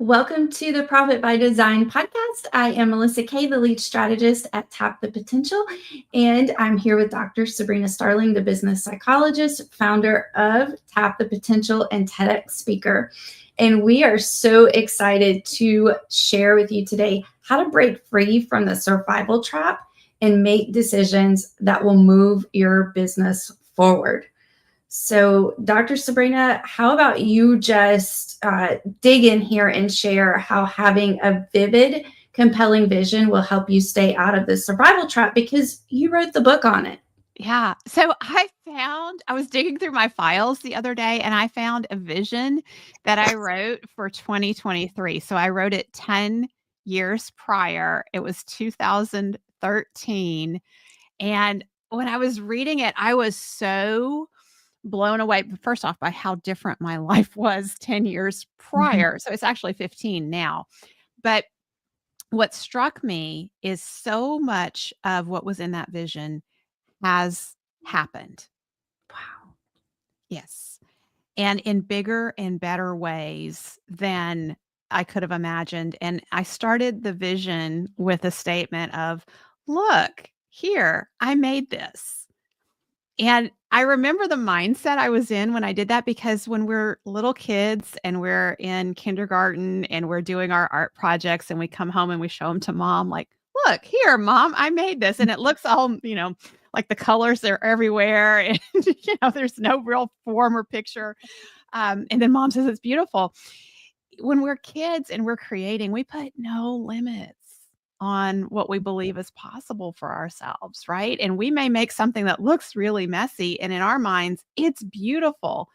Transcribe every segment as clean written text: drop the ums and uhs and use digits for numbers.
Welcome to the Profit by Design podcast. I am Melissa Kay, the lead strategist at Tap the Potential, and I'm here with Dr. Sabrina Starling, the business psychologist, founder of Tap the Potential and TEDx speaker. And we are so excited to share with you today how to break free from the survival trap and make decisions that will move your business forward. So, Dr. Sabrina, how about you just dig in here and share how having a vivid, compelling vision will help you stay out of the survival trap because you wrote the book on it. Yeah. So I was digging through my files the other day and I found a vision that I wrote for 2023. So I wrote it 10 years prior. It was 2013. And when I was reading it, I was so blown away, first off, by how different my life was 10 years Mhm. prior. So it's actually 15 now. But what struck me is so much of what was in that vision has happened. Wow. Yes. And in bigger and better ways than I could have imagined. And I started the vision with a statement of, look, here, I made this. And I remember the mindset I was in when I did that because when we're little kids and we're in kindergarten and we're doing our art projects and we come home and we show them to mom, like, look, here, mom, I made this. And it looks all, like the colors are everywhere and, there's no real form or picture. And then mom says it's beautiful. When we're kids and we're creating, we put no limits on what we believe is possible for ourselves, right? And we may make something that looks really messy, and in our minds, it's beautiful.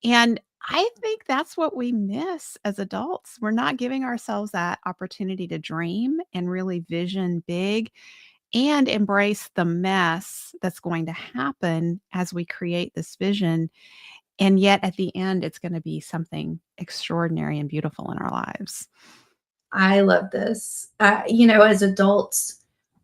And I think that's what we miss as adults. We're not giving ourselves that opportunity to dream and really vision big and embrace the mess that's going to happen as we create this vision. And yet at the end, it's going to be something extraordinary and beautiful in our lives. I love this. As adults,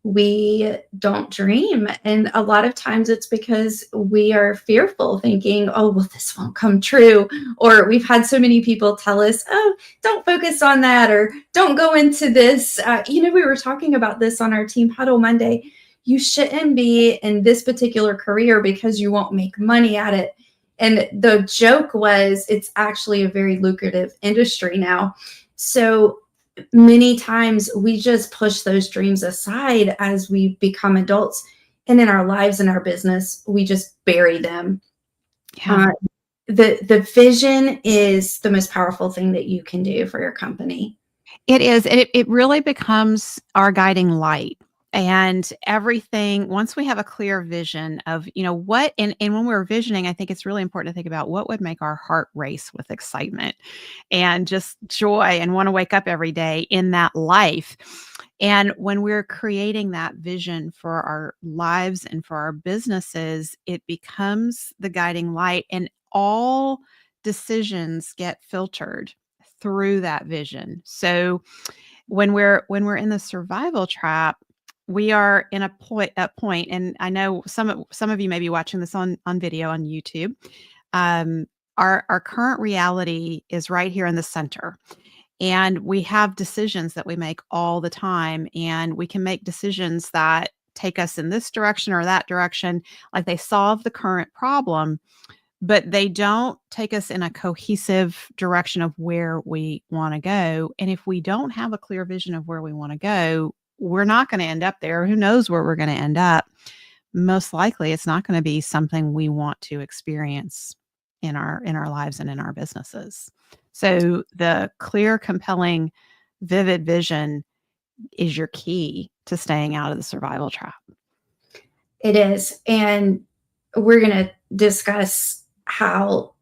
we don't dream. And a lot of times it's because we are fearful, thinking, oh, well, this won't come true. Or we've had so many people tell us, oh, don't focus on that, or don't go into this. We were talking about this on our Team Huddle Monday. You shouldn't be in this particular career because you won't make money at it. And the joke was, it's actually a very lucrative industry now. So many times we just push those dreams aside as we become adults, and in our lives and our business we just bury them. Yeah. uh, the vision is the most powerful thing that you can do for your company. It is. And it really becomes our guiding light. And everything, once we have a clear vision of, what, and when we're visioning, I think it's really important to think about what would make our heart race with excitement and just joy and want to wake up every day in that life. And when we're creating that vision for our lives and for our businesses, it becomes the guiding light, and all decisions get filtered through that vision. So when we're in the survival trap, we are in a point, and I know some of you may be watching this on video on YouTube. Um, our current reality is right here in the center, and we have decisions that we make all the time, and we can make decisions that take us in this direction or that direction, like they solve the current problem, but they don't take us in a cohesive direction of where we want to go. And if we don't have a clear vision of where we want to go, we're not going to end up there. Who knows where we're going to end up? Most likely it's not going to be something we want to experience in our lives and in our businesses. So the clear, compelling, vivid vision is your key to staying out of the survival trap. It is. And we're going to discuss how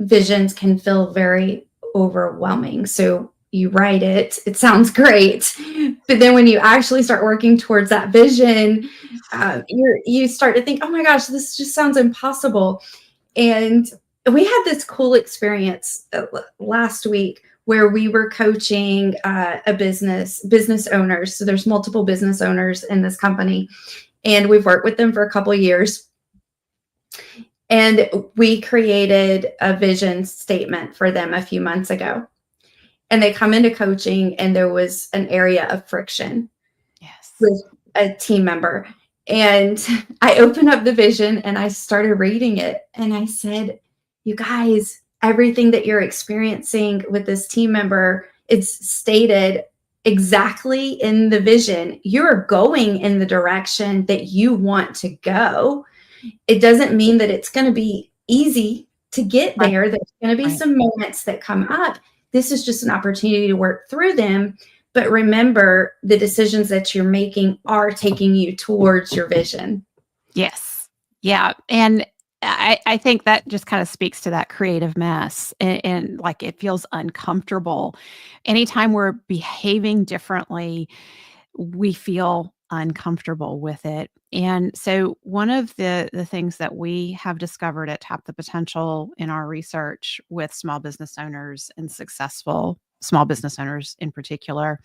visions can feel very overwhelming. So you write it sounds great, but then when you actually start working towards that vision, you start to think, oh my gosh, this just sounds impossible. And we had this cool experience last week where we were coaching a business owners. So there's multiple business owners in this company, and we've worked with them for a couple of years. And we created a vision statement for them a few months ago. and they come into coaching and there was an area of friction Yes. with a team member. And I opened up the vision and I started reading it. And I said, you guys, everything that you're experiencing with this team member, it's stated exactly in the vision. You're going in the direction that you want to go. It doesn't mean that it's going to be easy to get Right. there. There's going to be Right. some moments that come up. This is just an opportunity to work through them. But remember, the decisions that you're making are taking you towards your vision. Yes. Yeah. And I think that just kind of speaks to that creative mess and like it feels uncomfortable. Anytime we're behaving differently, we feel uncomfortable with it. And so one of the things that we have discovered at Tap the Potential in our research with small business owners and successful small business owners in particular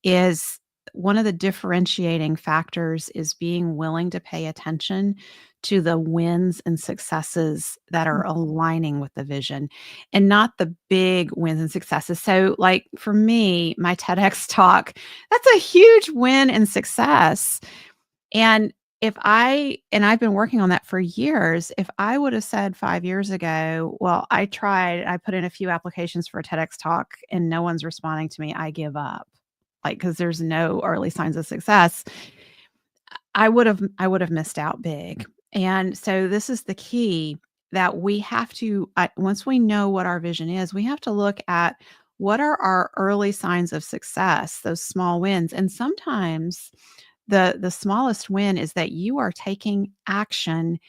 is one of the differentiating factors is being willing to pay attention to the wins and successes that are aligning with the vision and not the big wins and successes. So, like for me, my TEDx talk, that's a huge win and success. And and I've been working on that for years, if I would have said 5 years ago, well, I put in a few applications for a TEDx talk and no one's responding to me, I give up. Like, because there's no early signs of success. I would have missed out big. And so this is the key that we have to once we know what our vision is, we have to look at what are our early signs of success, those small wins. And sometimes the smallest win is that you are taking action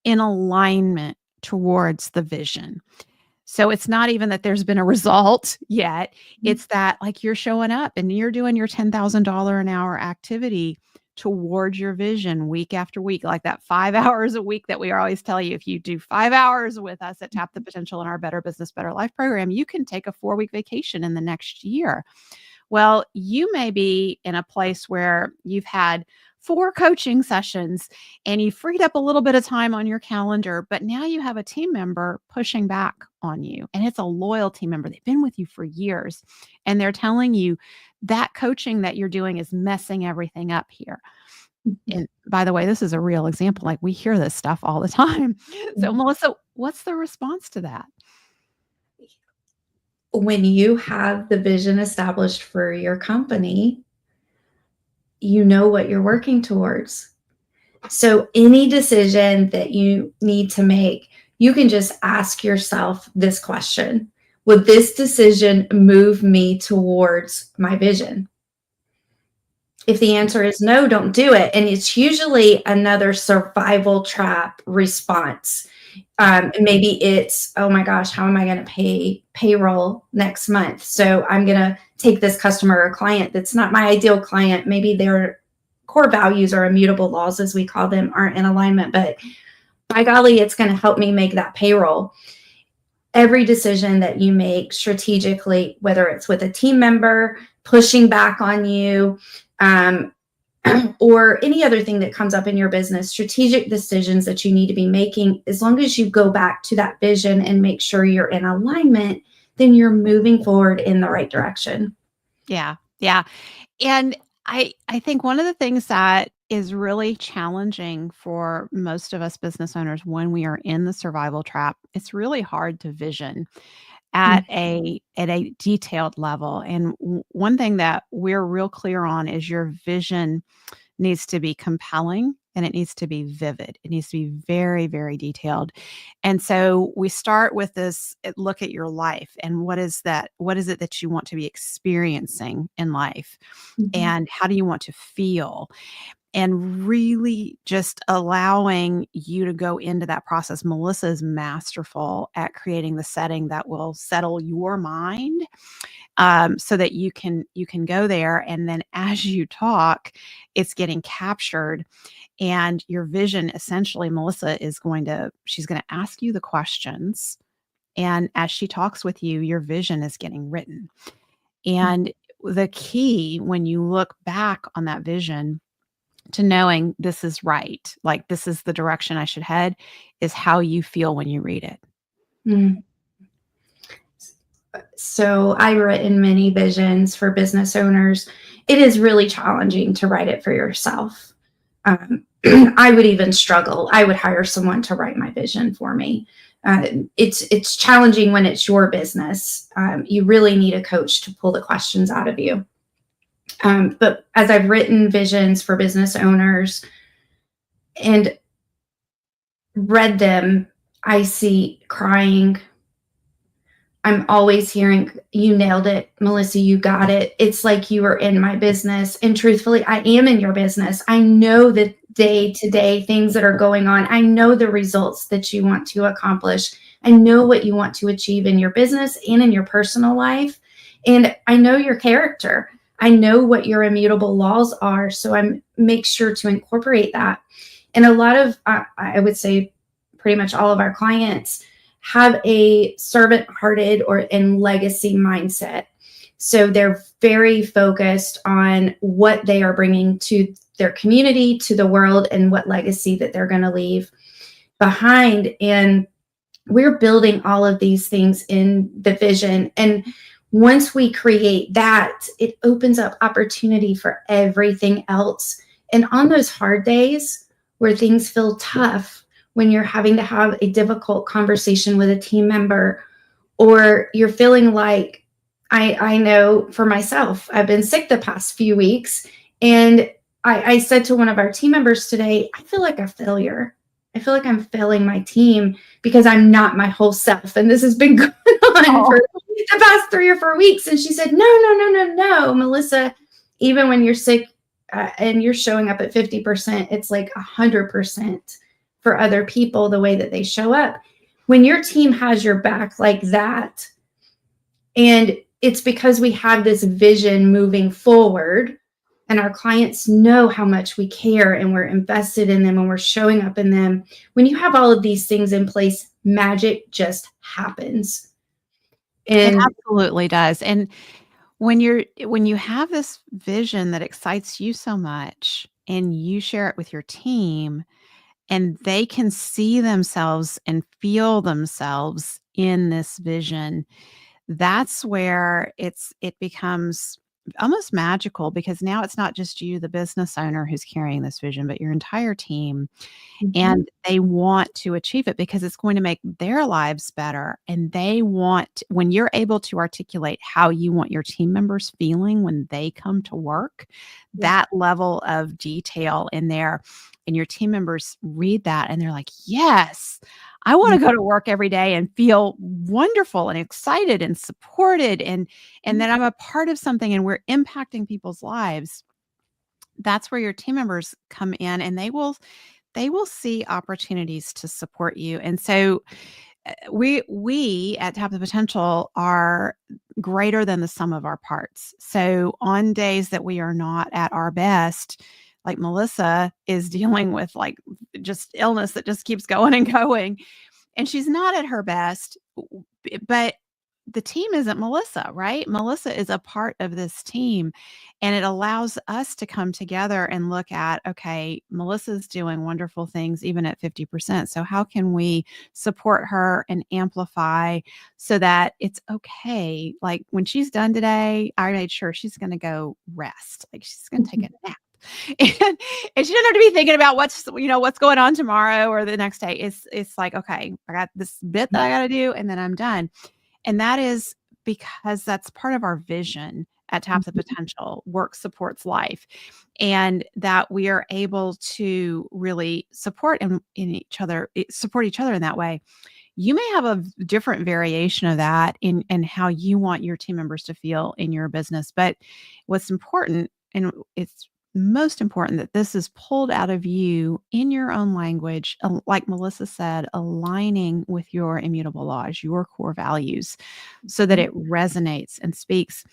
in alignment towards the vision. So it's not even that there's been a result yet. It's that like you're showing up and you're doing your $10,000 an hour activity towards your vision week after week, like that 5 hours a week that we always tell you. If you do 5 hours with us at Tap the Potential in our Better Business, Better Life program, you can take a 4-week vacation in the next year. Well, you may be in a place where you've had 4 coaching sessions and you freed up a little bit of time on your calendar, but now you have a team member pushing back on you. And it's a loyal team member. They've been with you for years. And they're telling you that coaching that you're doing is messing everything up here. And by the way, this is a real example. Like we hear this stuff all the time. So, Melissa, what's the response to that? When you have the vision established for your company, you know what you're working towards. So, any decision that you need to make, you can just ask yourself this question: would this decision move me towards my vision? If the answer is no, don't do it. And it's usually another survival trap response. Maybe it's, oh my gosh, how am I going to pay payroll next month? So I'm going to take this customer or client that's not my ideal client. Maybe their core values or immutable laws, as we call them, aren't in alignment, but by golly, it's going to help me make that payroll. Every decision that you make strategically, whether it's with a team member pushing back on you, um, or any other thing that comes up in your business, strategic decisions that you need to be making, as long as you go back to that vision and make sure you're in alignment, then you're moving forward in the right direction. Yeah. Yeah. And I think one of the things that is really challenging for most of us business owners when we are in the survival trap, it's really hard to vision at a detailed level. And one thing that we're real clear on is your vision needs to be compelling and it needs to be vivid. It needs to be very, very detailed. And so we start with this look at your life and what is that? What is it that you want to be experiencing in life? Mhm. And how do you want to feel? And really just allowing you to go into that process. Melissa is masterful at creating the setting that will settle your mind, so that you can go there. And then as you talk, it's getting captured. And your vision, essentially, Melissa is she's going to ask you the questions. And as she talks with you, your vision is getting written. And the key when you look back on that vision to knowing this is right, like this is the direction I should head, is how you feel when you read it. Mm. So I've written many visions for business owners. It is really challenging to write it for yourself. Um, I would even struggle. I would hire someone to write my vision for me. It's challenging when it's your business. You really need a coach to pull the questions out of you. But as I've written visions for business owners and read them, I see crying. I'm always hearing, you nailed it, Melissa, you got it. It's like you are in my business. And truthfully, I am in your business. I know the day to day things that are going on. I know the results that you want to accomplish. I know what you want to achieve in your business and in your personal life. And I know your character. I know what your immutable laws are. So I make sure to incorporate that. And a lot of, I would say, pretty much all of our clients have a servant-hearted or in legacy mindset. So they're very focused on what they are bringing to their community, to the world, and what legacy that they're going to leave behind. And we're building all of these things in the vision. And once we create that, it opens up opportunity for everything else. And on those hard days where things feel tough, when you're having to have a difficult conversation with a team member, or you're feeling like, I know for myself, I've been sick the past few weeks. And I said to one of our team members today, I feel like a failure. I feel like I'm failing my team because I'm not my whole self. And this has been going on Oh, for the past 3 or 4 weeks. And she said, no, Melissa, even when you're sick and you're showing up at 50%, it's like 100% for other people, the way that they show up. When your team has your back like that, and it's because we have this vision moving forward, and our clients know how much we care and we're invested in them and we're showing up in them. When you have all of these things in place, magic just happens. it And absolutely does. And when you have this vision that excites you so much and you share it with your team and they can see themselves and feel themselves in this vision, that's where it becomes almost magical, because now it's not just you, the business owner, who's carrying this vision, but your entire team, mhm, and they want to achieve it because it's going to make their lives better. And they want, when you're able to articulate how you want your team members feeling when they come to work, yeah, that level of detail in there, and your team members read that and they're like, yes, I want yeah, to go to work every day and feel wonderful and excited and supported, and that I'm a part of something and we're impacting people's lives. That's where your team members come in, and they will see opportunities to support you. And so we at Tap the Potential are greater than the sum of our parts. So on days that we are not at our best, like Melissa is dealing with, like, just illness that just keeps going and going, and she's not at her best, but the team isn't Melissa, right? Melissa is a part of this team, and it allows us to come together and look at, okay, Melissa's doing wonderful things even at 50%. So how can we support her and amplify so that it's okay? Like, when she's done today, I made sure she's going to go rest. Like, she's going to take mhm, a nap. And, and she doesn't have to be thinking about what's going on tomorrow or the next day. It's like, okay, I got this bit that I got to do, and then I'm done. And that is because that's part of our vision at Tap the mhm. Potential. Work supports life, and that we are able to really support each other in that way. You may have a different variation of that in how you want your team members to feel in your business, but what's important, and it's most important, that this is pulled out of you in your own language, like Melissa said, aligning with your immutable laws, your core values, so that Mhm. it resonates and speaks.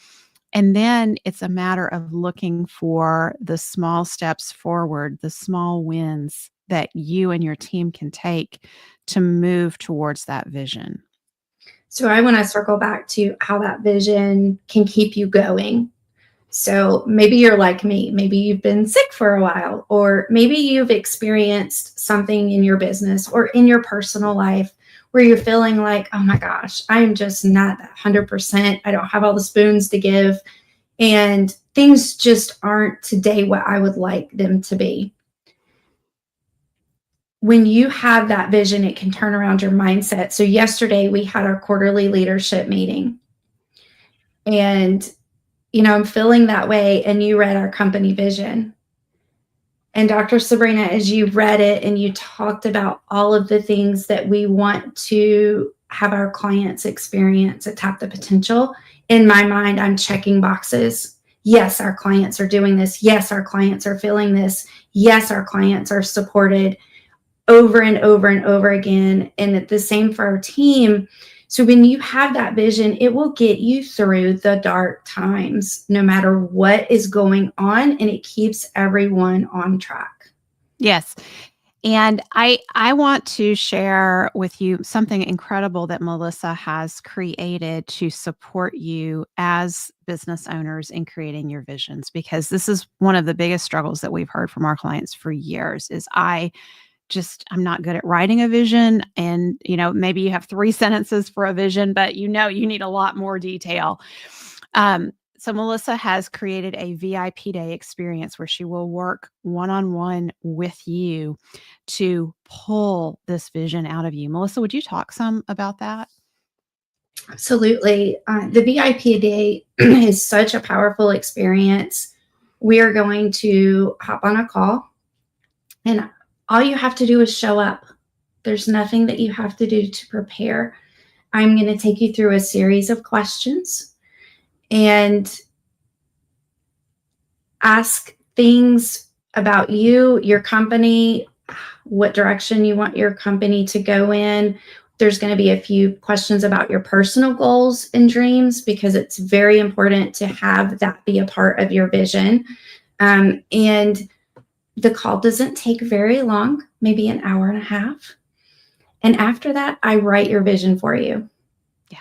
And then it's a matter of looking for the small steps forward, the small wins that you and your team can take to move towards that vision. So I want to circle back to how that vision can keep you going. So maybe you're like me. Maybe you've been sick for a while, or maybe you've experienced something in your business or in your personal life where you're feeling like, oh my gosh, I'm just not 100%. I don't have all the spoons to give. And things just aren't today what I would like them to be. When you have that vision, it can turn around your mindset. So yesterday we had our quarterly leadership meeting, and I'm feeling that way, and you read our company vision. And Dr. Sabrina, as you read it and you talked about all of the things that we want to have our clients experience at Tap the Potential, in my mind, I'm checking boxes. Yes, our clients are doing this. Yes, our clients are feeling this. Yes, our clients are supported, over and over and over again. And the same for our team. So when you have that vision, it will get you through the dark times, no matter what is going on, and it keeps everyone on track. Yes. And I want to share with you something incredible that Melissa has created to support you as business owners in creating your visions, because this is one of the biggest struggles that we've heard from our clients for years is I'm not good at writing a vision. And, maybe you have 3 sentences for a vision, but you need a lot more detail. So Melissa has created a VIP day experience where she will work one-on-one with you to pull this vision out of you. Melissa, would you talk some about that? Absolutely. The VIP day is such a powerful experience. We are going to hop on a call, and all you have to do is show up. There's nothing that you have to do to prepare. I'm going to take you through a series of questions and ask things about you, your company, what direction you want your company to go in. There's going to be a few questions about your personal goals and dreams, because it's very important to have that be a part of your vision. And the call doesn't take very long, maybe an hour and a half. And after that, I write your vision for you. Yeah.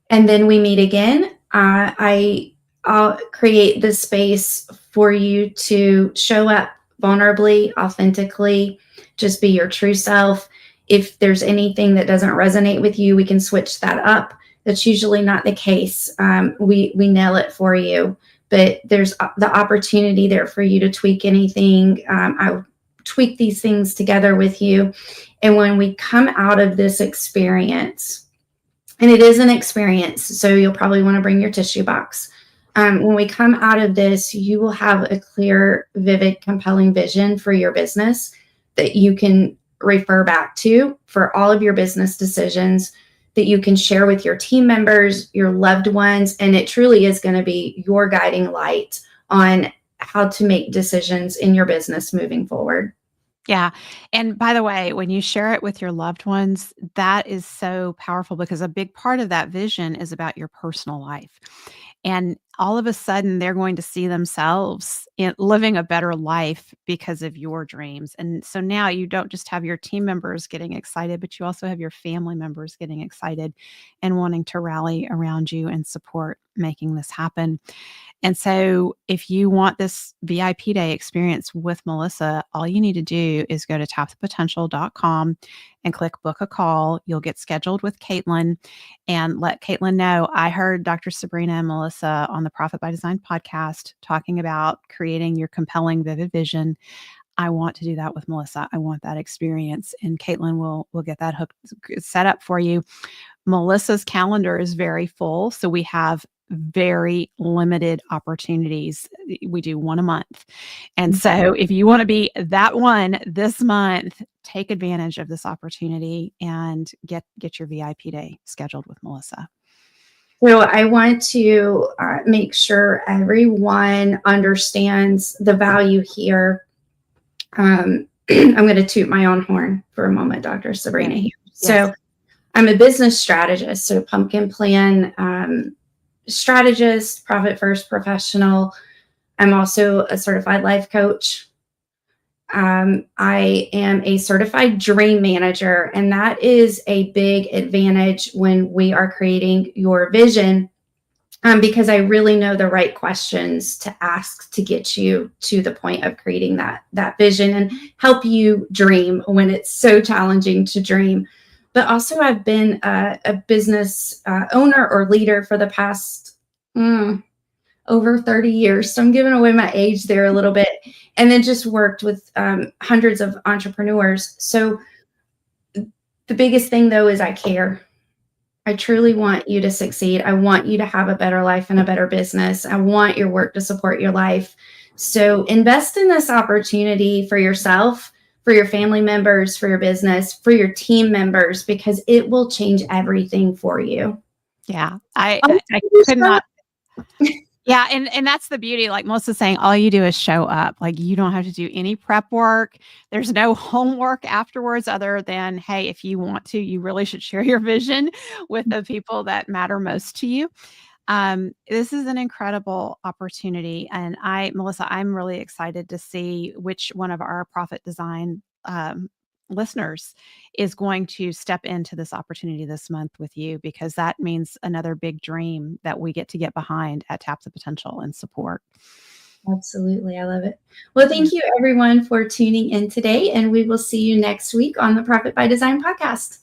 And then we meet again. I'll create the space for you to show up vulnerably, authentically, just be your true self. If there's anything that doesn't resonate with you, we can switch that up. That's usually not the case. We nail it for you, but there's the opportunity there for you to tweak anything. I tweak these things together with you. And when we come out of this experience, and it is an experience, so you'll probably want to bring your tissue box. When we come out of this, you will have a clear, vivid, compelling vision for your business that you can refer back to for all of your business decisions, that you can share with your team members, your loved ones, and it truly is going to be your guiding light on how to make decisions in your business moving forward. Yeah. And by the way, when you share it with your loved ones, that is so powerful, because a big part of that vision is about your personal life. And all of a sudden, they're going to see themselves living a better life because of your dreams. And so now you don't just have your team members getting excited, but you also have your family members getting excited and wanting to rally around you and support making this happen. And so if you want this VIP day experience with Melissa, all you need to do is go to tapthepotential.com and click book a call. You'll get scheduled with Caitlin, and let Caitlin know I heard Dr. Sabrina and Melissa on the Profit by Design podcast talking about creating your compelling, vivid vision. I want to do that with Melissa. I want that experience. And Caitlin will get that hooked set up for you. Melissa's calendar is very full, so we have very limited opportunities. We do one a month. And so if you want to be that one this month, take advantage of this opportunity and get your VIP day scheduled with Melissa. So I want to make sure everyone understands the value here. I'm going to toot my own horn for a moment, Dr. Sabrina here. Yes. So I'm a business strategist, so pumpkin plan strategist, profit first professional. I'm also a certified life coach. I am a certified dream manager, and that is a big advantage when we are creating your vision, because I really know the right questions to ask to get you to the point of creating that vision and help you dream when it's so challenging to dream. but also I've been a business owner or leader for the past over 30 years. So I'm giving away my age there a little bit. And then just worked with hundreds of entrepreneurs. So the biggest thing, though, is I care. I truly want you to succeed. I want you to have a better life and a better business. I want your work to support your life. So invest in this opportunity for yourself, for your family members, for your business, for your team members, because it will change everything for you. Yeah. Oh, I could not. Yeah, and that's the beauty, like Melissa's saying, all you do is show up. Like, you don't have to do any prep work. There's no homework afterwards other than, hey, if you want to, you really should share your vision with the people that matter most to you. This is an incredible opportunity, and Melissa, I'm really excited to see which one of our Profit Design listeners is going to step into this opportunity this month with you, because that means another big dream that we get behind at Tap the Potential and support. Absolutely. I love it. Well, thank you everyone for tuning in today, and we will see you next week on the Profit by Design podcast.